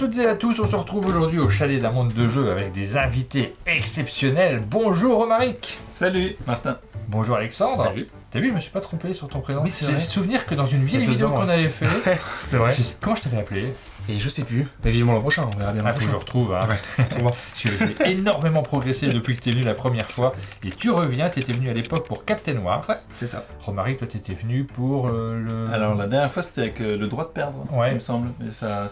toutes et à tous, on se retrouve aujourd'hui au Chalet de la Montre de Jeu avec des invités exceptionnels. Bonjour Romaric. Salut Martin. Bonjour Alexandre. Salut. T'as vu, je me suis pas trompé sur ton prénom. Oui, c'est J'ai le vrai. souvenir que dans une vieille Il y a 2 vidéo ans, qu'on avait fait, C'est vrai. comment je t'avais appelé? Et je sais plus. Mais vivement l'an prochain, on verra bien. Ah, faut que je retrouve. Hein. Ouais, on va. J'ai énormément progressé depuis que t'es venu la première fois. Et tu reviens, t'étais venu à l'époque pour Captain Wars. Ouais, c'est ça. Romaric, toi t'étais venu pour le... Alors la dernière fois c'était avec le droit de perdre, Ouais. il me semble. Mais ça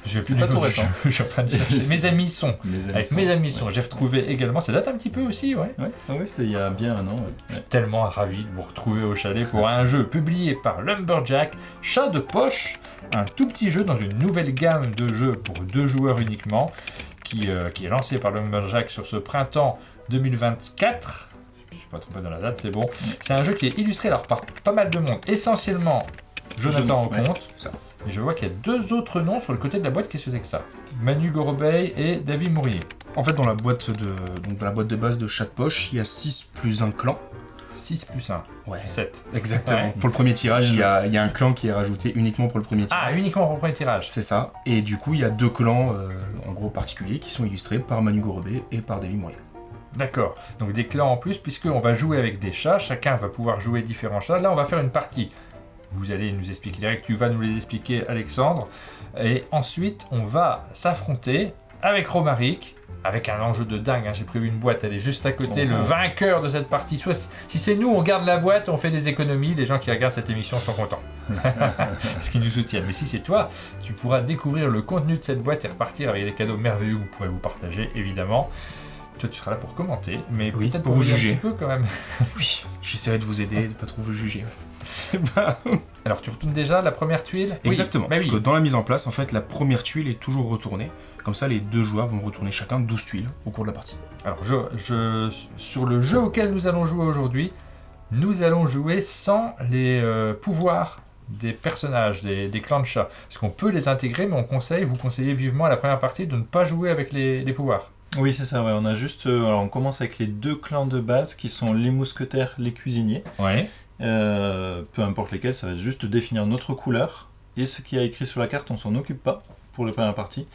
Je c'est pas tout récent. Je suis en train de chercher. Mes amis sont. Avec mes amis sont. Ouais. J'ai retrouvé également. Ça date un petit peu aussi, ouais. Ouais, c'était il y a bien un an. Je suis tellement ravi de vous retrouver au chalet pour un jeu publié par Lumberjack, Chat de poche, un tout petit jeu dans une nouvelle gamme de jeux pour 2 joueurs uniquement, qui est lancé par Lumberjack sur ce printemps 2024. Je ne suis pas trompé dans la date, c'est bon. C'est un jeu qui est illustré alors par pas mal de monde, essentiellement Jonathan Ouais, Auconte. c'est ça. Et je vois qu'il y a 2 autres noms sur le côté de la boîte. Qu'est-ce que c'est que ça? Manu Gorobey et David Mourier. En fait, dans la boîte de base de Chat de poche, il y a 6 plus un clan. 6 plus 1, Ouais. 7. Exactement. Ouais. Pour le premier tirage, il y a un clan qui est rajouté uniquement pour le premier tirage. Ah, uniquement pour le premier tirage. C'est ça. Et du coup, il y a 2 clans, en gros particuliers, qui sont illustrés par Manu Gorobey et par David Mourier. D'accord, donc des clans en plus, puisqu'on va jouer avec des chats, chacun va pouvoir jouer différents chats. Là, on va faire une partie. Vous allez nous expliquer les règles, tu vas nous les expliquer, Alexandre. Et ensuite, on va s'affronter avec Romaric, avec un enjeu de dingue. Hein. J'ai prévu une boîte, elle est juste à côté. Le vainqueur de cette partie, soit si c'est nous, on garde la boîte, on fait des économies. Les gens qui regardent cette émission sont contents. Parce qu'ils nous soutiennent. Mais si c'est toi, tu pourras découvrir le contenu de cette boîte et repartir avec des cadeaux merveilleux que vous pourrez vous partager, évidemment. Toi, tu seras là pour commenter, mais Oui, peut-être pour vous dire juger. un petit peu quand même. Oui, j'essaierai de vous aider, de pas trop vous juger. C'est pas... Alors, tu retournes déjà la première tuile? Exactement. Oui, bah Parce oui. que dans la mise en place, en fait, la première tuile est toujours retournée. Comme ça, les 2 joueurs vont retourner chacun 12 tuiles au cours de la partie. Alors, sur le jeu auquel nous allons jouer aujourd'hui, nous allons jouer sans les pouvoirs des personnages, des clans de chats. Parce qu'on peut les intégrer, mais vous conseillez vivement à la première partie de ne pas jouer avec les pouvoirs. Oui, c'est ça, ouais. On a juste. Alors on commence avec les 2 clans de base qui sont les mousquetaires, les cuisiniers. Ouais. Peu importe lesquels, ça va être juste définir notre couleur. Et ce qui est écrit sur la carte, on s'en occupe pas pour la première partie.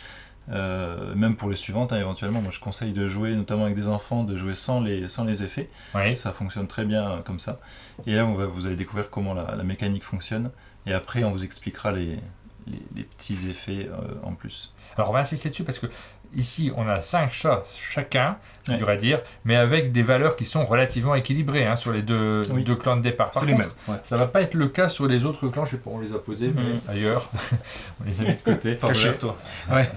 Même pour les suivantes, hein, éventuellement. Moi je conseille de jouer, notamment avec des enfants, de jouer sans les effets. Ouais. Ça fonctionne très bien comme ça. Et là, vous allez découvrir comment la mécanique fonctionne. Et après, on vous expliquera les petits effets en plus. Alors, on va insister dessus parce que ici, on a 5 chats chacun, c'est Ouais. dur à dire, mais avec des valeurs qui sont relativement équilibrées hein, sur les deux clans de départ. Par C'est les contre, mêmes. Ouais. ça va pas être le cas sur les autres clans, je sais pas, on les a posés, mais ailleurs, on les a mis de côté. Caché avec toi. Ouais.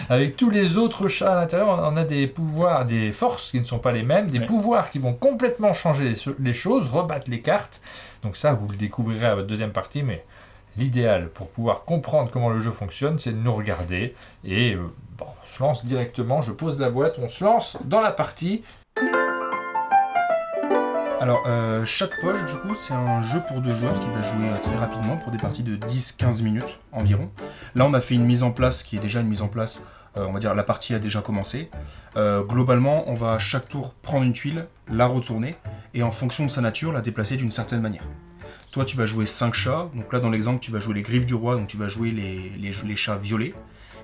Avec tous les autres chats à l'intérieur, on a des pouvoirs, des forces qui ne sont pas les mêmes, des pouvoirs qui vont complètement changer les choses, rebattre les cartes. Donc ça, vous le découvrirez à votre deuxième partie, mais l'idéal pour pouvoir comprendre comment le jeu fonctionne, c'est de nous regarder. Et on se lance directement, je pose la boîte, on se lance dans la partie. Alors, Chat de poche, du coup, c'est un jeu pour 2 joueurs qui va jouer très rapidement pour des parties de 10-15 minutes environ. Là, on a fait une mise en place qui est déjà une mise en place, on va dire la partie a déjà commencé. Globalement, on va à chaque tour prendre une tuile, la retourner, et en fonction de sa nature, la déplacer d'une certaine manière. Toi, tu vas jouer 5 chats, donc là, dans l'exemple, tu vas jouer les griffes du roi, donc tu vas jouer les chats violets,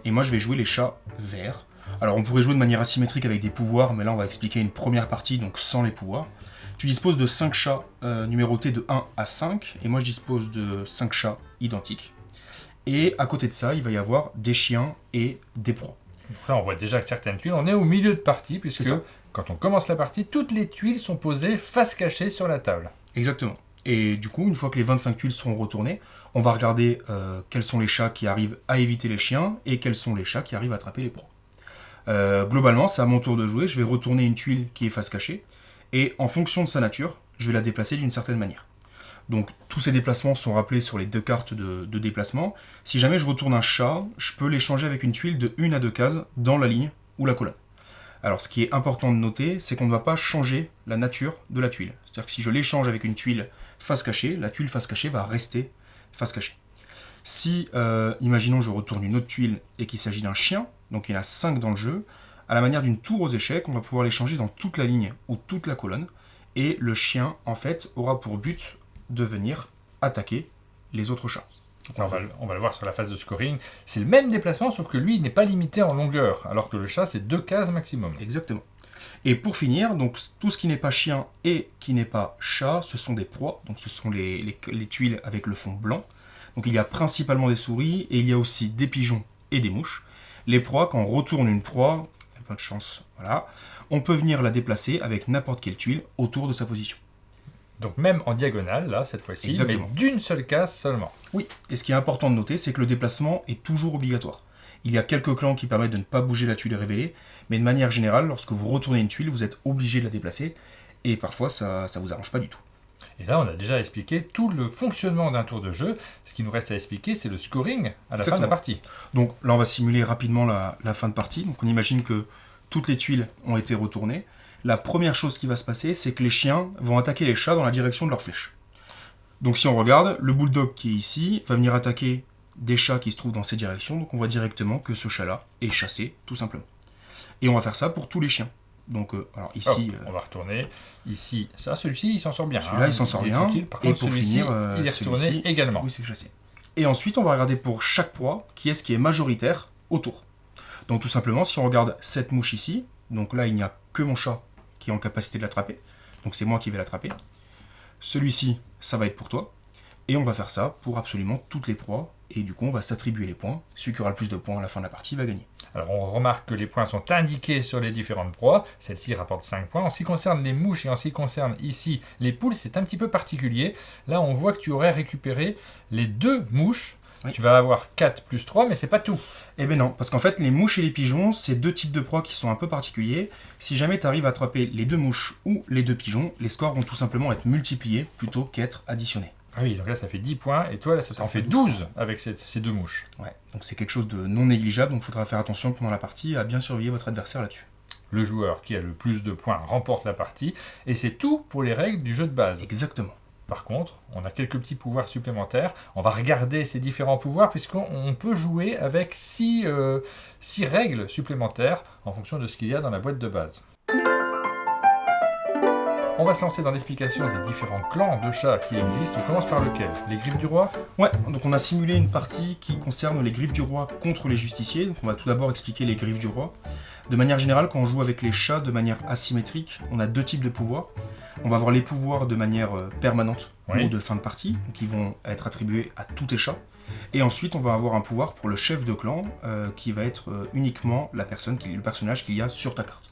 et moi, je vais jouer les chats verts. Alors, on pourrait jouer de manière asymétrique avec des pouvoirs, mais là, on va expliquer une première partie, donc sans les pouvoirs. Tu disposes de 5 chats numérotés de 1 à 5, et moi je dispose de 5 chats identiques. Et à côté de ça, il va y avoir des chiens et des proies. Donc là, on voit déjà certaines tuiles. On est au milieu de partie, puisque C'est ça. quand on commence la partie, toutes les tuiles sont posées face cachée sur la table. Exactement. Et du coup, une fois que les 25 tuiles seront retournées, on va regarder quels sont les chats qui arrivent à éviter les chiens, et quels sont les chats qui arrivent à attraper les proies. Globalement, c'est à mon tour de jouer, je vais retourner une tuile qui est face cachée, et en fonction de sa nature, je vais la déplacer d'une certaine manière. Donc tous ces déplacements sont rappelés sur les 2 cartes de déplacement. Si jamais je retourne un chat, je peux l'échanger avec une tuile de 1 à 2 cases dans la ligne ou la colonne. Alors ce qui est important de noter, c'est qu'on ne va pas changer la nature de la tuile. C'est-à-dire que si je l'échange avec une tuile face cachée, la tuile face cachée va rester face cachée. Si, imaginons, je retourne une autre tuile et qu'il s'agit d'un chien, donc il y en a 5 dans le jeu, à la manière d'une tour aux échecs, on va pouvoir l'échanger dans toute la ligne ou toute la colonne, et le chien, en fait, aura pour but de venir attaquer les autres chats. Ça, on va le voir sur la phase de scoring. C'est le même déplacement, sauf que lui, il n'est pas limité en longueur, alors que le chat, c'est 2 cases maximum. Exactement. Et pour finir, donc tout ce qui n'est pas chien et qui n'est pas chat, ce sont des proies. Donc ce sont les tuiles avec le fond blanc. Donc il y a principalement des souris et il y a aussi des pigeons et des mouches. Les proies, quand on retourne une proie, il y a pas de chance, voilà, on peut venir la déplacer avec n'importe quelle tuile autour de sa position. Donc même en diagonale, là, cette fois-ci, Exactement. mais d'une seule case seulement. Oui, et ce qui est important de noter, c'est que le déplacement est toujours obligatoire. Il y a quelques clans qui permettent de ne pas bouger la tuile révélée, mais de manière générale, lorsque vous retournez une tuile, vous êtes obligé de la déplacer, et parfois ça vous arrange pas du tout. Et là, on a déjà expliqué tout le fonctionnement d'un tour de jeu. Ce qui nous reste à expliquer, c'est le scoring à la fin de la partie. Donc là, on va simuler rapidement la fin de partie. Donc on imagine que toutes les tuiles ont été retournées. La première chose qui va se passer, c'est que les chiens vont attaquer les chats dans la direction de leur flèche. Donc si on regarde, le bulldog qui est ici va venir attaquer des chats qui se trouvent dans ces directions. Donc on voit directement que ce chat-là est chassé, tout simplement. Et on va faire ça pour tous les chiens. Donc alors ici... on va retourner. Ici, ça, celui-ci, il s'en sort bien. Celui-là, il s'en sort bien. Par Et contre, pour celui-ci, finir, il est retourné celui-ci, également. oui, c'est chassé. Et ensuite, on va regarder pour chaque proie qui est majoritaire autour. Donc tout simplement, si on regarde cette mouche ici, donc là, il n'y a que mon chat qui est en capacité de l'attraper. Donc c'est moi qui vais l'attraper. Celui-ci, ça va être pour toi. Et on va faire ça pour absolument toutes les proies. Et du coup, on va s'attribuer les points. Celui qui aura le plus de points à la fin de la partie va gagner. Alors on remarque que les points sont indiqués sur les différentes proies. Celle-ci rapporte 5 points. En ce qui concerne les mouches et en ce qui concerne ici les poules, c'est un petit peu particulier. Là, on voit que tu aurais récupéré les 2 mouches. Oui. Tu vas avoir 4 plus 3, mais c'est pas tout. Eh bien non, parce qu'en fait, les mouches et les pigeons, c'est 2 types de proies qui sont un peu particuliers. Si jamais tu arrives à attraper les 2 mouches ou les 2 pigeons, les scores vont tout simplement être multipliés plutôt qu'être additionnés. Ah oui, donc là ça fait 10 points, et toi là ça t'en fait 12 avec ces 2 mouches. Ouais, donc c'est quelque chose de non négligeable, donc il faudra faire attention pendant la partie à bien surveiller votre adversaire là-dessus. Le joueur qui a le plus de points remporte la partie, et c'est tout pour les règles du jeu de base. Exactement. Par contre, on a quelques petits pouvoirs supplémentaires. On va regarder ces différents pouvoirs, puisqu'on peut jouer avec 6 règles supplémentaires en fonction de ce qu'il y a dans la boîte de base. On va se lancer dans l'explication des différents clans de chats qui existent. On commence par lequel? Les griffes du roi? Ouais, donc on a simulé une partie qui concerne les griffes du roi contre les justiciers. Donc on va tout d'abord expliquer les griffes du roi. De manière générale, quand on joue avec les chats de manière asymétrique, on a 2 types de pouvoirs. On va avoir les pouvoirs de manière permanente ou de fin de partie, qui vont être attribués à tous tes chats. Et ensuite, on va avoir un pouvoir pour le chef de clan, qui va être uniquement le personnage qu'il y a sur ta carte.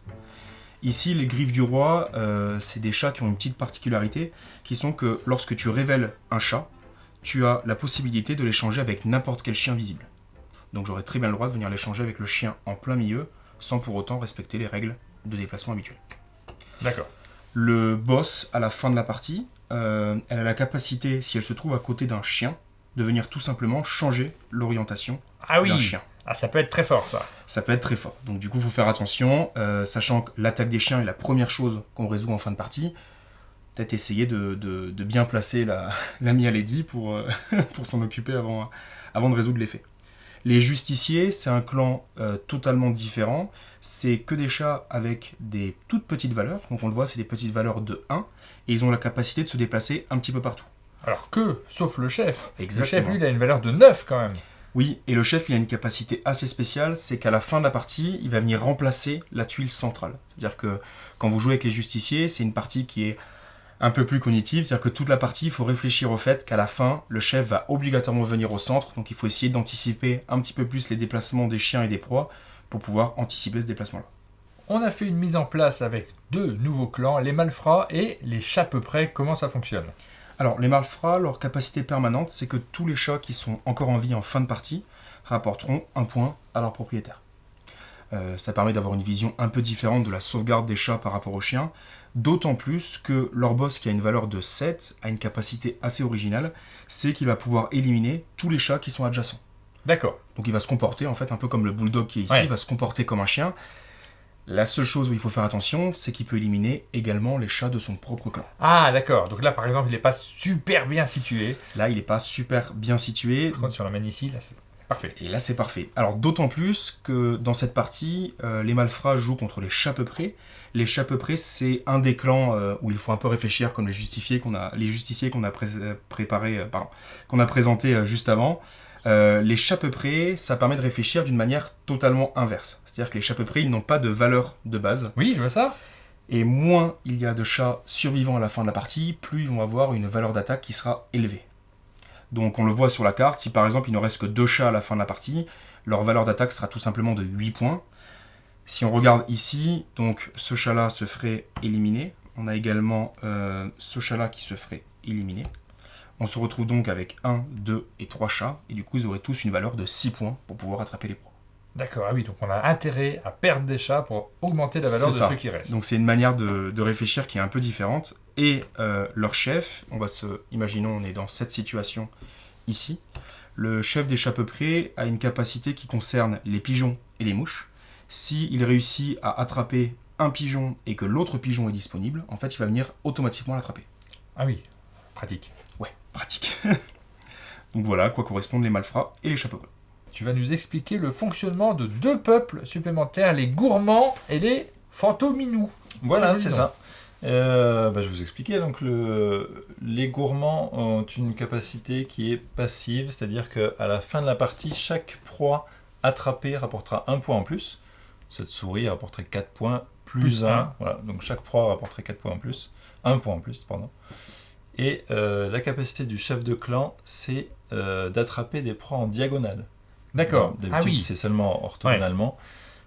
Ici, les griffes du roi, c'est des chats qui ont une petite particularité, qui sont que lorsque tu révèles un chat, tu as la possibilité de l'échanger avec n'importe quel chien visible. Donc j'aurais très bien le droit de venir l'échanger avec le chien en plein milieu, sans pour autant respecter les règles de déplacement habituelles. D'accord. Le boss, à la fin de la partie, elle a la capacité, si elle se trouve à côté d'un chien, de venir tout simplement changer l'orientation d'un chien. Ah, ça peut être très fort, ça. Ça peut être très fort. Donc du coup, il faut faire attention, sachant que l'attaque des chiens est la première chose qu'on résout en fin de partie. Peut-être essayer de bien placer l'ami à Lady pour s'en occuper avant de résoudre l'effet. Les justiciers, c'est un clan totalement différent. C'est que des chats avec des toutes petites valeurs. Donc on le voit, c'est des petites valeurs de 1. Et ils ont la capacité de se déplacer un petit peu partout. Alors que, sauf le chef. Exactement. Le chef, lui, il a une valeur de 9 quand même. Oui, et le chef, il a une capacité assez spéciale, c'est qu'à la fin de la partie, il va venir remplacer la tuile centrale. C'est-à-dire que quand vous jouez avec les justiciers, c'est une partie qui est un peu plus cognitive, c'est-à-dire que toute la partie, il faut réfléchir au fait qu'à la fin, le chef va obligatoirement venir au centre, donc il faut essayer d'anticiper un petit peu plus les déplacements des chiens et des proies pour pouvoir anticiper ce déplacement-là. On a fait une mise en place avec 2 nouveaux clans, les malfrats et les chats peu près. Comment ça fonctionne? Alors, les malfrats, leur capacité permanente, c'est que tous les chats qui sont encore en vie en fin de partie rapporteront 1 point à leur propriétaire. Ça permet d'avoir une vision un peu différente de la sauvegarde des chats par rapport aux chiens, d'autant plus que leur boss, qui a une valeur de 7, a une capacité assez originale, c'est qu'il va pouvoir éliminer tous les chats qui sont adjacents. D'accord. Donc il va se comporter, en fait, un peu comme le bulldog qui est ici, il va se comporter comme un chien. La seule chose où il faut faire attention, c'est qu'il peut éliminer également les chats de son propre clan. Ah, d'accord. Donc là, par exemple, il n'est pas super bien situé. Là, il n'est pas super bien situé. Par contre, si on l'emmène ici, là, Parfait. Et là, c'est parfait. Alors, d'autant plus que dans cette partie, les malfrats jouent contre les chats peu près. Les chats peu près, c'est un des clans où il faut un peu réfléchir, comme les justiciers qu'on a qu'on a présenté juste avant. Les chats peu près, ça permet de réfléchir d'une manière totalement inverse. C'est-à-dire que les chats peu près, ils n'ont pas de valeur de base. Oui, je vois ça. Et moins il y a de chats survivants à la fin de la partie, plus ils vont avoir une valeur d'attaque qui sera élevée. Donc on le voit sur la carte, si par exemple il ne reste que 2 chats à la fin de la partie, leur valeur d'attaque sera tout simplement de 8 points. Si on regarde ici, donc ce chat-là se ferait éliminer. On a également ce chat-là qui se ferait éliminer. On se retrouve donc avec 1, 2 et 3 chats, et du coup ils auraient tous une valeur de 6 points pour pouvoir attraper les proies. D'accord, ah oui, donc on a intérêt à perdre des chats pour augmenter la valeur de ceux qui restent. Donc c'est une manière de réfléchir qui est un peu différente. Et leur chef, imaginons on est dans cette situation ici, le chef des chats peu près a une capacité qui concerne les pigeons et les mouches. S'il réussit à attraper un pigeon et que l'autre pigeon est disponible, en fait il va venir automatiquement l'attraper. Ah oui, pratique. Ouais, pratique. Donc voilà à quoi correspondent les malfrats et les chats peu près. Tu vas nous expliquer le fonctionnement de 2 peuples supplémentaires, les gourmands et les fantominous. Voilà, c'est ça. Je vais vous expliquer. Donc, les gourmands ont une capacité qui est passive, c'est-à-dire qu'à la fin de la partie, chaque proie attrapée rapportera 1 point en plus. Cette souris rapporterait 4 points plus 1. Voilà, donc chaque proie rapporterait 4 points en plus. 1 point en plus, pardon. Et la capacité du chef de clan, c'est d'attraper des proies en diagonale. D'accord. D'habitude, c'est seulement orthogonalement.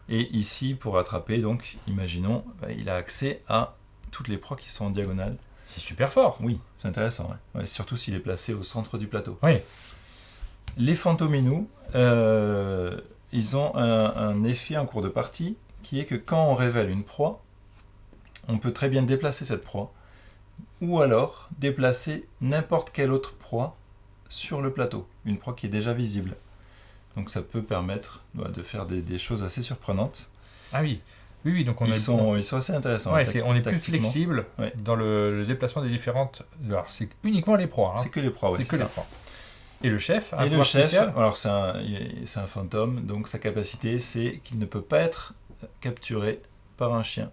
Ouais. Et ici, pour attraper, donc, imaginons, il a accès à toutes les proies qui sont en diagonale. C'est super fort. Oui, c'est intéressant. Ouais. Ouais, surtout s'il est placé au centre du plateau. Oui. Les fantominous, ils ont un effet en cours de partie qui est que quand on révèle une proie, on peut très bien déplacer cette proie ou alors déplacer n'importe quelle autre proie sur le plateau, une proie qui est déjà visible. Donc ça peut permettre de faire des choses assez surprenantes. Ah oui, oui, donc ils sont assez intéressants. Ouais, on est plus flexible dans le déplacement des différentes... Alors c'est uniquement les proies. Hein. C'est que les proies, oui. C'est que les proies. Et le chef alors c'est un fantôme, donc sa capacité c'est qu'il ne peut pas être capturé par un chien,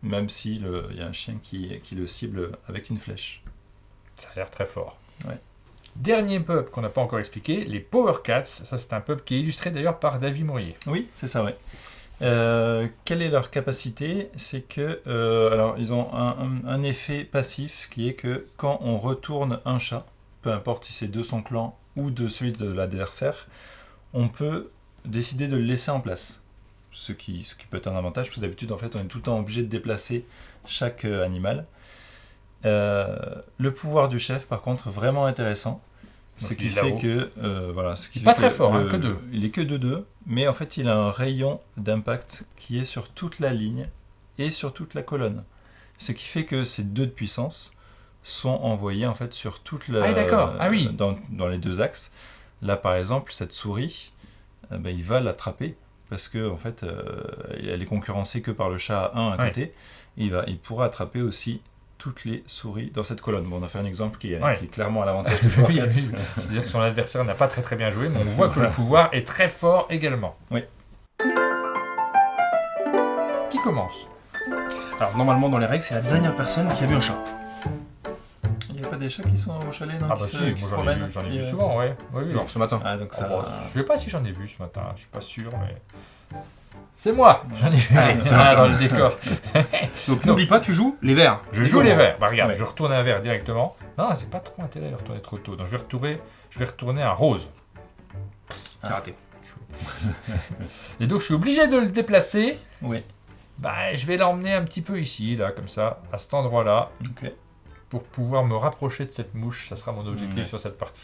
même s'il y a un chien qui le cible avec une flèche. Ça a l'air très fort. Ouais. Dernier peuple qu'on n'a pas encore expliqué, les Power Cats. Ça, c'est un peuple qui est illustré d'ailleurs par David Mourier. Oui, c'est ça, oui. Quelle est leur capacité ? C'est que, alors, ils ont un effet passif qui est que quand on retourne un chat, peu importe si c'est de son clan ou de celui de l'adversaire, on peut décider de le laisser en place. Ce qui peut être un avantage, parce que d'habitude, en fait, on est tout le temps obligé de déplacer chaque animal. Le pouvoir du chef, par contre, vraiment intéressant. Ce qui fait que... il n'est pas très fort, que 2. Il est que de 2, mais en fait, il a un rayon d'impact qui est sur toute la ligne et sur toute la colonne. Ce qui fait que ces 2 de puissance sont envoyés en fait sur toute la... dans les 2 axes. Là, par exemple, cette souris, il va l'attraper parce que en fait, elle est concurrencée que par le chat 1 à côté. Il pourra attraper aussi toutes les souris dans cette colonne. Bon, on a fait un exemple qui est clairement à l'avantage des Power Cats. C'est-à-dire que son adversaire n'a pas très très bien joué, mais on voit que le pouvoir est très fort également. Oui. Qui commence ? Alors normalement dans les règles, c'est la dernière personne qui a vu un chat. Il n'y a pas des chats qui sont au chalet, non, qui se promènent. J'en ai vu souvent, ouais. Genre ce matin. Ah, donc ça... je sais pas si j'en ai vu ce matin, je suis pas sûr, mais... C'est moi, j'en ai vu dans le décor. Donc n'oublie pas, tu joues les verts. Je joue les verts. Bah regarde, je retourne un vert directement. Non, j'ai pas trop intérêt à le retourner trop tôt. Donc je vais retourner un rose. C'est raté. Et donc je suis obligé de le déplacer. Oui. Bah, je vais l'emmener un petit peu ici, là, comme ça, à cet endroit-là. Ok. Pour pouvoir me rapprocher de cette mouche. Ça sera mon objectif sur cette partie.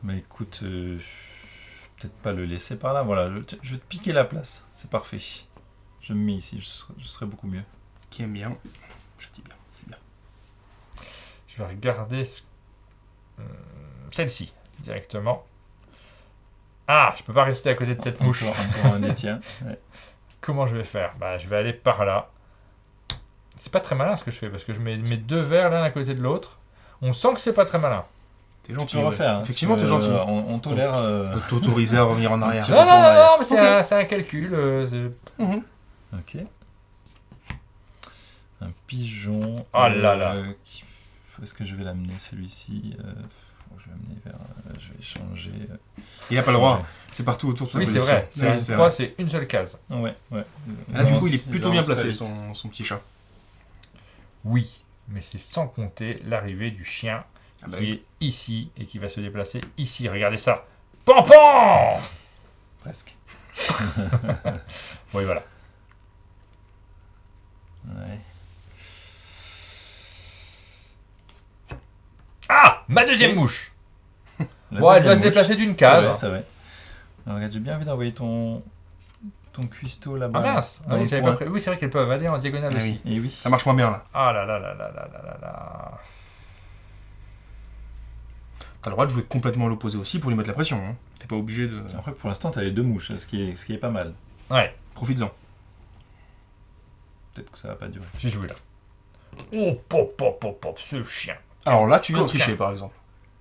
Mais écoute, peut-être pas le laisser par là. Voilà, je vais te piquer la place. C'est parfait. Je me mets ici, je serai beaucoup mieux. Qui aime bien. Je dis bien, c'est bien. Je vais regarder celle-ci, directement. Ah, je peux pas rester à côté de cette mouche. Encore un des tiens. Ouais. Comment je vais faire ? Bah, je vais aller par là. C'est pas très malin ce que je fais, parce que je mets mes 2 verres l'un à côté de l'autre. On sent que c'est pas très malin. T'es gentil. Tu peux ouais. refaire. Hein, Effectivement, parce t'es que, gentil. On tolère. On peut t'autoriser à revenir en arrière. petit Non, non, retour en non, arrière. non, mais c'est Ok. c'est un calcul. Mhm. Ok. Un pigeon. Oh là là. Où est-ce que je vais l'amener celui-ci je vais l'amener vers. Je vais changer. Il a pas le droit. C'est partout autour de sa Oui, c'est position. vrai. C'est Oui, un c'est 3, vrai. c'est une seule case. Ouais, ouais. Là, du coup, il Ils est plutôt avancent bien très placé, vite. son petit chat. Oui, mais c'est sans compter l'arrivée du chien Ah bah qui oui. est ici et qui va se déplacer ici. Regardez ça. Pampan. Presque. Oui, voilà. Ouais. Ah, ma deuxième Et- mouche. La Bon, elle doit deuxième se déplacer mouche. d'une C'est case. vrai, c'est vrai. Alors, regarde, j'ai bien envie d'envoyer ton cuistot là-bas. Ah mince. dans Oui, le j'avais coin. pas pré- oui, c'est vrai qu'elles peuvent aller en diagonale Ah aussi. oui. Et oui. Ça marche moins bien, là. Ah là là là là là là là là. T'as le droit de jouer complètement à l'opposé aussi pour lui mettre la pression. Hein. T'es pas obligé de... Après, pour l'instant, t'as les 2 mouches, ce qui est pas mal. Ouais, Profites-en. Peut-être que ça va pas durer. j'ai joué là. Oh, pop, pop, pop, pop, ce chien. Alors là, tu viens de Coquin. tricher, par exemple.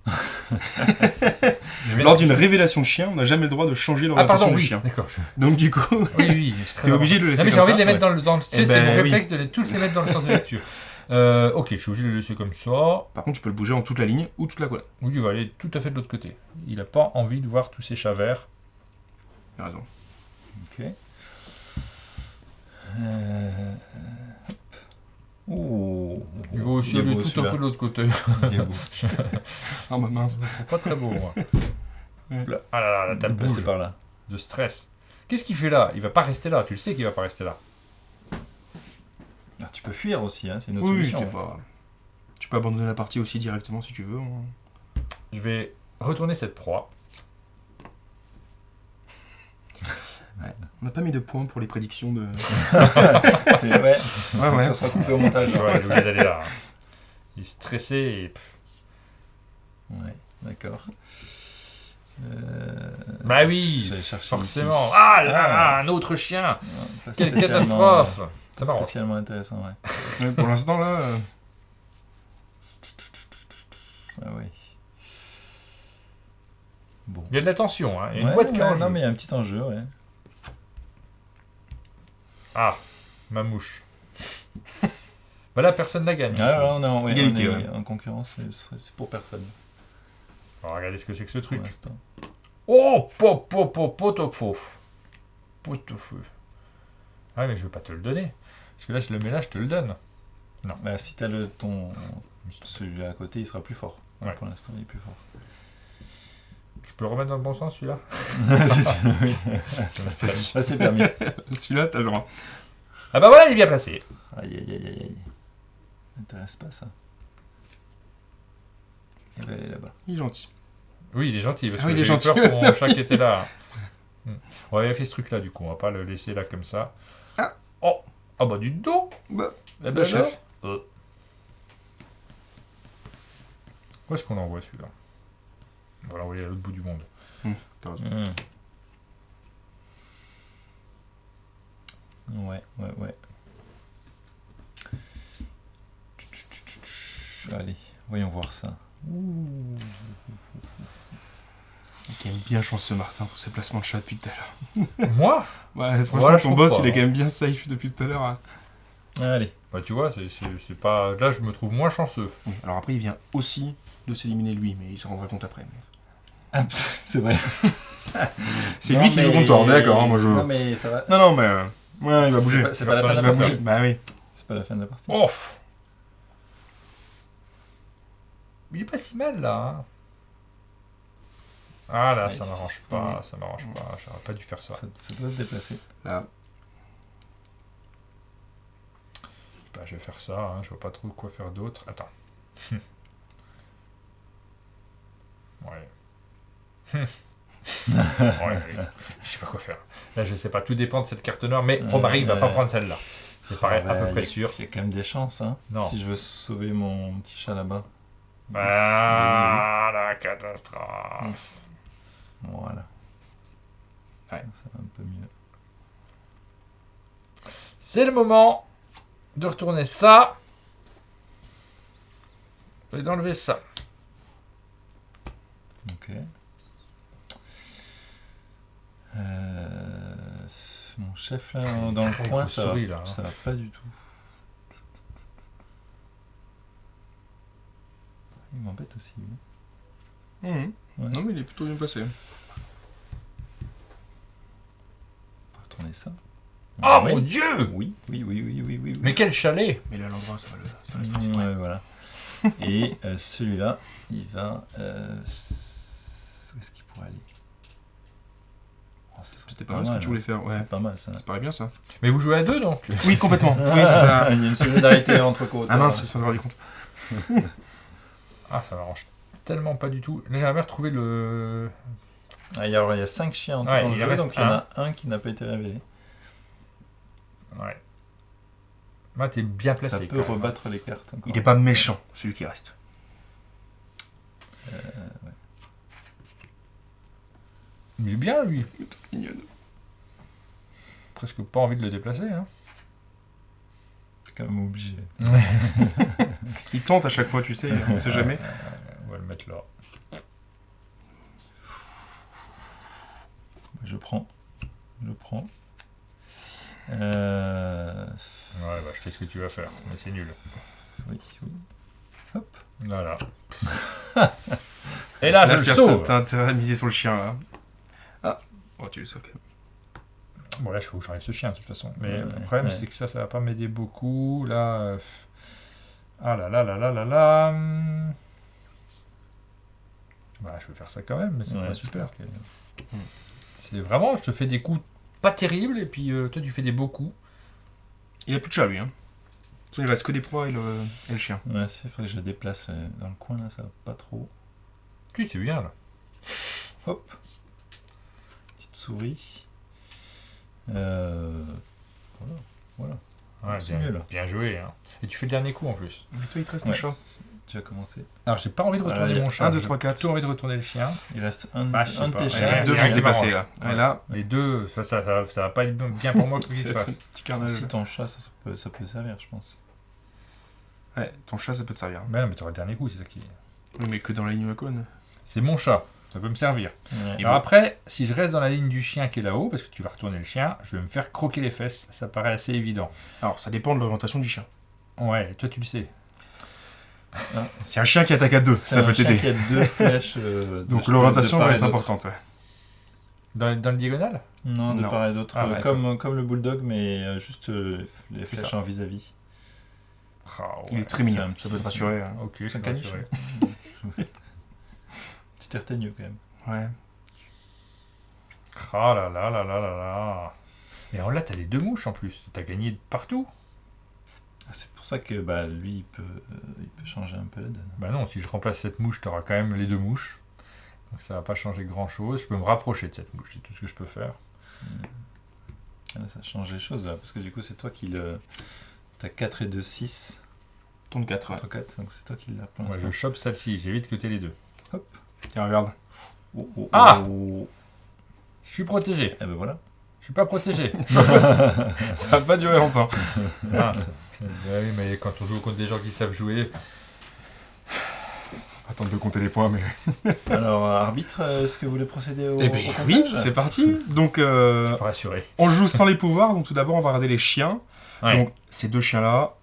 Je vais Lors la- d'une révélation de chien, on n'a jamais le droit de changer Ah, l'orientation pardon, du oui. chien. D'accord. Donc, du coup... Oui, oui. c'est très T'es obligé de le important. laisser Non, mais j'ai comme envie ça, de les mettre ouais. dans le. Tu sais, Eh c'est ben, mon oui. réflexe de tous les mettre dans le sens de lecture. Ok, je suis obligé de le laisser comme ça. Par contre, tu peux le bouger en toute la ligne ou toute la colonne. Oui, il va aller tout à fait de l'autre côté. Il n'a pas envie de voir tous ces chats verts. T'as raison. Ok. Ouh. Il va aussi Il est aller beau, tout à celui-là. fait de l'autre côté. Il est beau. Ah bah mince. Je trouve pas très beau, moi. Ouais. Ah là là, la table Déplacé bouge par là. de stress. Qu'est-ce qu'il fait là? Il va pas rester là. Tu le sais qu'il va pas rester là. Ah, tu peux fuir aussi, hein, c'est une autre Oui, solution. c'est pas... Tu peux abandonner la partie aussi directement si tu veux. Hein. Je vais retourner cette proie. On n'a pas mis de points pour les prédictions de... C'est ouais. Ouais, ouais. Ça sera coupé au montage. Ouais, il voulait aller là. Il est stressé et... pff. Ouais, d'accord. Bah oui, je vais chercher forcément. ici. Ah là là, un autre chien. Pas Quelle spécialement- catastrophe. Ça pas m'arrange. spécialement intéressant, ouais. Ouais, pour l'instant, là... Ah oui. Bon. Il y a de la tension, hein. Il y a une Ouais, boîte qui est en ouais, jeu. non, mais il y a un petit enjeu, ouais. Ah, ma mouche. Voilà, personne n'a gagné. Ah, là, on est en, ouais, Égalité, on est ouais. en concurrence, mais c'est pour personne, Alors, regardez ce que c'est que ce pour truc. l'instant. Oh, pop, pop, pop, pot au feu. Pot au feu. Ah, mais je veux pas te le donner. Parce que là, je le mets là, je te le donne. Bah, si t'as celui à côté, il sera plus fort. Ouais. Pour l'instant, il est plus fort. Je peux le remettre dans le bon sens, celui-là? Oui. Ça me stresse. Ah, c'est permis. Celui-là, t'as le droit. Ah bah voilà, il est bien placé. Aïe, aïe, aïe, aïe, aïe. M'intéresse pas, ça. Il va aller là-bas. Il est gentil. Oui, il est gentil. Parce Ah que oui, il est j'ai eu gentil. peur pour mon chat qui était là. On va vérifier ce truc-là, du coup. On va pas le laisser là comme ça. Ah. Oh. Ah bah, du dos. Bah, Eh ben, le chef. alors. Où est-ce qu'on l'envoie, celui-là? On va l'envoyer à l'autre bout du monde. T'as raison. Ouais, ouais, ouais. Allez, voyons voir ça. Il est quand même bien chanceux, Martin, pour ses placements de chat depuis tout à l'heure. Moi? Ouais, franchement, Voilà, je ton trouve boss, pas, il est hein. quand même bien safe depuis tout à l'heure. Hein. Allez. Bah, tu vois, c'est pas... Là, je me trouve moins chanceux. Oui, alors après, il vient aussi de s'éliminer lui, mais il se rendra compte après. Mais... Ah, c'est vrai. C'est Non, lui qui joue mais- contre toi, d'accord, hein, moi je... Non, mais ça va. Non, non, mais... Ouais, il va C'est bouger. pas- c'est pas la fin de Il la va partie. bouger. Bah oui. C'est pas la fin de la partie. Oh. Il est pas si mal, là. Hein. Ah, là, Ouais, ça m'arrange pas. Ça m'arrange pas. J'aurais pas dû faire ça. Ça doit se déplacer. Là. Bah, je vais faire ça. Hein. Je vois pas trop quoi faire d'autre. Attends. Ouais. Ouais, je sais pas quoi faire. Là, je sais pas. Tout dépend de cette carte noire. Mais Romary, il va pas prendre celle-là. C'est pareil, à peu près sûr. Il y a quand même des chances, hein. Non. Si je veux sauver mon petit chat là-bas. Ah, la catastrophe. Voilà. Ouais. Ça va un peu mieux. C'est le moment de retourner ça et d'enlever ça. Ok. Mon chef là dans Très le coin, grosse ça va, souris, là, hein. ça va pas du tout. Il m'embête aussi. lui. Mhm. Ouais. Non, mais il est plutôt bien placé. On va retourner ça. Oh Oui. mon dieu! Oui. Mais quel chalet! Mais là, l'endroit, ça va le stresser. Ouais, voilà. Et celui-là, il va. Où est-ce qu'il pourrait aller? Oh, ça serait C'était pas mal ce que tu voulais faire. Ouais. C'est pas mal ça. Ça paraît bien ça. Mais vous jouez à deux donc? Oui, complètement. Oui, c'est ça. Il y a une solidarité entre côtes. Ah mince, ils sont rendu compte. Ah, ça m'arrange tellement pas du tout. Là, j'aimerais bien retrouver le. Ah, il y a 5 chiens en tout Ouais, dans le il jeu, reste donc il y en a un qui n'a pas été révélé. Ouais. Moi, t'es bien placé. Ça peut quand même. rebattre les cartes. Encore. Il est pas méchant, celui qui reste. Ouais. Il est bien, lui. Mignonne. Presque pas envie de le déplacer. Hein. C'est quand même obligé. Il tente à chaque fois, tu sais, on sait jamais. On va le mettre là. Je prends. Ouais, bah, je sais ce que tu vas faire, mais c'est nul. Oui. Hop. Voilà. Et là, je le Pierre, sauve. t'as intérêt à miser sur le chien, là. Ah. Oh, tu le sauves quand même. Bon, là, il faut que j'enlève ce chien, de toute façon. Mais Ouais, le problème, ouais. c'est que ça va pas m'aider beaucoup. Là... Ah là là là là là là... Bah, je vais faire ça quand même, mais c'est Ouais, pas super. ok. C'est vraiment, je te fais des coups pas terribles, et puis toi, tu fais des beaux coups. Il a plus de chat, lui. Hein. Il reste que des proies et le chien. Ouais, c'est vrai que je le déplace dans le coin là, ça va pas trop. Tu c'est bien, là. Hop. Petite souris. Voilà. Ouais, C'est bien, mieux, là. bien joué. Hein. Et tu fais le dernier coup, en plus. Mais toi, il te reste un Ouais. chat. Tu as commencé. Alors, j'ai pas envie de Voilà, retourner il y a mon chat. 1, 2, j'ai 3, 4. plutôt envie de retourner le chien. Il reste un Bah, je sais de pas. tes Ouais, chiens. Deux, ouais, je vais ça dépasser, m'arrange. là. Et là, Les deux, ça va pas être bien pour moi qu'il se passe. petit carnage. Si ton chat, ça peut servir, je pense. Ouais, ton chat, ça peut te servir. Mais non, mais t'auras le dernier coup, c'est ça qui... Oui, mais que dans la ligne de la colonne. C'est mon chat, ça peut me servir. Ouais. Alors après, si je reste dans la ligne du chien qui est là-haut, parce que tu vas retourner le chien, je vais me faire croquer les fesses, ça paraît assez évident. Alors, ça dépend de l'orientation du chien. Ouais, toi tu le sais. C'est un chien qui attaque à 2, C'est ça un peut chien t'aider. qui a deux flèches. Donc de l'orientation part va et être d'autre. importante. Ouais. Dans le diagonal? Non, de Non. part et d'autre. Ah, ouais, comme le bulldog, mais juste les C'est flèches ça. en vis-à-vis. Ah, ouais. Il est très c'est mignon, un ça petit- peut te rassurer. Hein. Ok, je C'est un suis caniche. rassuré. Petit ertaigneux quand même. Ouais. Ah là là là là là là. Et alors là, t'as les deux mouches en plus. T'as gagné de partout. C'est pour ça que bah, lui, il peut changer un peu la donne. Bah non, si je remplace cette mouche, t'auras quand même les deux mouches. Donc ça va pas changer grand-chose. Je peux me rapprocher de cette mouche, c'est tout ce que je peux faire. Là, ça change les choses, là, parce que du coup, c'est toi qui le... T'as 4 et 2, 6. Tourne 4, ouais. 4, donc c'est toi qui l'as pour Moi, l'instant. je chope celle-ci, j'évite que t'aies les deux. Tiens, regarde. Ah oh. Je suis protégé. Eh ben voilà. Je suis pas protégé. Ça va pas durer longtemps. Mince. Oui, mais quand on joue contre des gens qui savent jouer, Attends de compter les points, mais... Alors, arbitre, est-ce que vous voulez procéder au, Eh ben au oui, comptage c'est parti. Donc, je peux rassurer. on joue sans les pouvoirs. Donc tout d'abord, on va regarder les chiens. Ouais. Donc, ces deux chiens-là...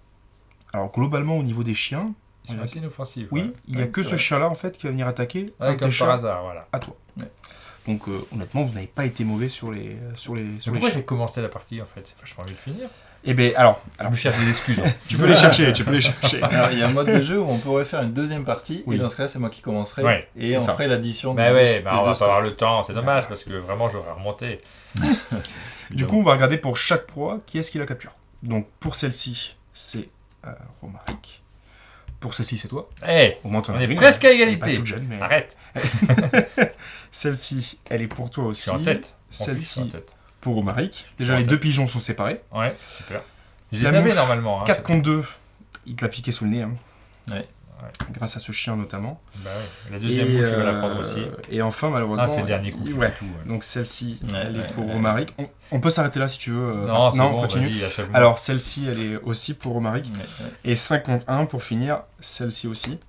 Alors, globalement, au niveau des chiens, Ils sont assez inoffensifs. oui, ouais. il y a Ouais, que c'est ce vrai. chien-là, en fait, qui va venir attaquer un Ouais, de tes comme par chats hasard, voilà. à toi. Ouais. Donc, honnêtement, vous n'avez pas été mauvais sur les Mais chiens. pourquoi j'ai commencé la partie en fait? Enfin, j'ai pas envie de finir. Eh ben, alors Je me cherche des excuses. Hein. tu peux les chercher, tu peux les chercher. Alors, il y a un mode de jeu où on pourrait faire une deuxième partie, Oui. et dans ce cas-là, c'est moi qui commencerai, Ouais, et c'est on ça. ferait l'addition Mais des ouais, deux, bah, des on va deux pas scores. avoir le temps, c'est dommage parce que vraiment j'aurais remonté. Du coup, on va regarder pour chaque proie qui est-ce qui la capture. Donc, pour celle-ci, c'est Romaric. Pour celle-ci, c'est toi. Eh, Au moins, t'en on as est une. presque à Elle est égalité. pas toute jeune, mais... Arrête, Celle-ci, elle est pour toi je aussi. suis en tête. En plus, je suis en Celle-ci, tête. pour Romaric. suis Déjà, en les tête. deux pigeons sont séparés. Ouais, super. Je les La avais mouche, normalement. Hein, 4 contre 2, il te l'a piqué sous le nez. Hein. Ouais. Grâce à ce chien, notamment. Bah ouais. La deuxième mouche, je vais la prendre aussi. Et enfin, malheureusement... Ah, c'est le dernier coup. qui Ouais. fait tout, ouais. Donc, celle-ci, Ouais, elle est ouais, pour ouais. Romaric. On peut s'arrêter là, si tu veux. Non, c'est bon, continue. vas-y, achève-moi. Alors, celle-ci, elle est aussi pour Romaric. Ouais, ouais. Et 5 contre 1 pour finir, celle-ci aussi.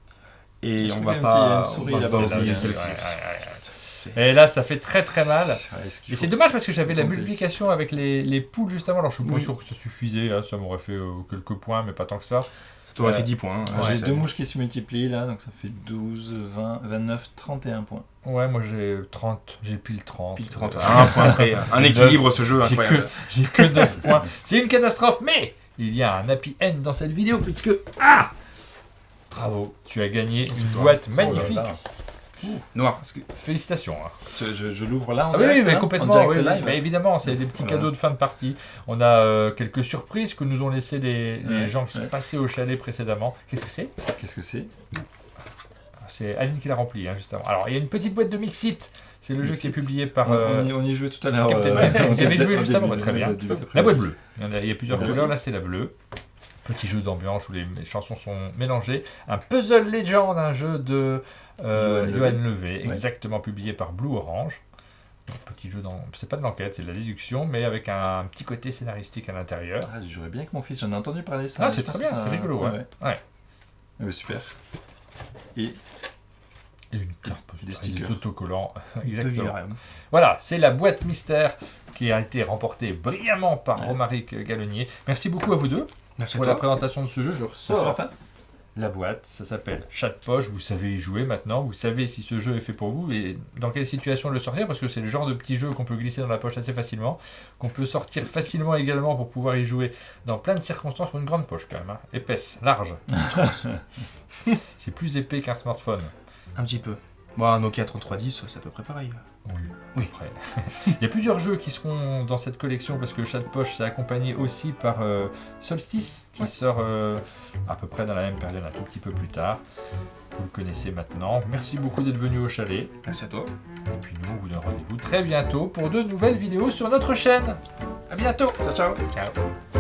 Et Je on trouve va qu'il y a pas une souris on va là-bas pas aussi, oublier ouais, celle-ci. ouais, aussi. ouais. C'est- Et là, ça fait très très mal. Ouais, est-ce qu'il Et faut- c'est dommage parce que j'avais la compter. multiplication avec les poules juste avant. Alors je suis pas Oui. sûr que ça suffisait, hein, ça m'aurait fait quelques points, mais pas tant que ça. Ça t'aurait Euh, fait 10 points. Hein. J'ai Ça- deux mouches qui se multiplient là, donc ça fait 12, 20, 29, 31 points. Ouais, moi j'ai 30, j'ai pile 30. Pile 30. Un point près. Un J'ai équilibre ce jeu J'ai incroyable. que, j'ai que 9 points. C'est une catastrophe, mais il y a un happy end dans cette vidéo puisque... Ah, bravo, tu as gagné une toi. boîte Oh là magnifique. là. Noir. Parce que Félicitations. Hein. Je l'ouvre là en Ah oui, direct, oui, mais là, complètement. en direct Oui, oui. live. Mais évidemment, c'est des petits Voilà. cadeaux de fin de partie. On a quelques surprises que nous ont laissé les Ouais, gens qui sont ouais. passés au chalet précédemment. Qu'est-ce que c'est? Qu'est-ce que c'est? C'est Aline qui l'a rempli, hein, juste avant. Alors, il y a une petite boîte de Mixit. C'est le jeu qui est Mixit. publié par On y jouait tout à l'heure. Captain Web. en Vous avez joué en juste avant, début, très bien. début d'après-midi. La boîte bleue. Il y a plusieurs Merci. couleurs. Là, c'est la bleue. Petit jeu d'ambiance où les chansons sont mélangées. Un Puzzle Legend, un jeu de Johan Levé, exactement publié par Blue Orange. Donc, petit jeu c'est pas de l'enquête, c'est de la déduction, mais avec un petit côté scénaristique à l'intérieur. Ah, je jouerais bien avec mon fils, j'en ai entendu parler ça. Ah, Je c'est pense très que bien, ça- c'est rigolo. Ouais. Ouais. Ouais. Ah, bah, super. Et Et une carte postale, Des stickers. des autocollants. de Exactement. Villarreal. Voilà, c'est la boîte mystère qui a été remportée brillamment par Romaric Gallonnier. Merci beaucoup à vous deux Merci à pour la toi. présentation de ce jeu. Je c'est ressors certain. la boîte, ça s'appelle Chat de poche, vous savez y jouer maintenant, vous savez si ce jeu est fait pour vous et dans quelle situation le sortir, parce que c'est le genre de petit jeu qu'on peut glisser dans la poche assez facilement, qu'on peut sortir facilement également pour pouvoir y jouer dans plein de circonstances, pour une grande poche quand même, hein. Épaisse, large. C'est plus épais qu'un smartphone. Un petit peu. Bon, un Nokia 3310, c'est à peu près pareil. Oui. Après. Il y a plusieurs jeux qui seront dans cette collection parce que Chat de poche c'est accompagné aussi par Solstice qui sort à peu près dans la même période, un tout petit peu plus tard. Vous le connaissez maintenant. Merci beaucoup d'être venu au chalet. Merci à toi. Et puis nous, on vous donne rendez-vous très bientôt pour de nouvelles vidéos sur notre chaîne. À bientôt. Ciao, ciao. Ciao.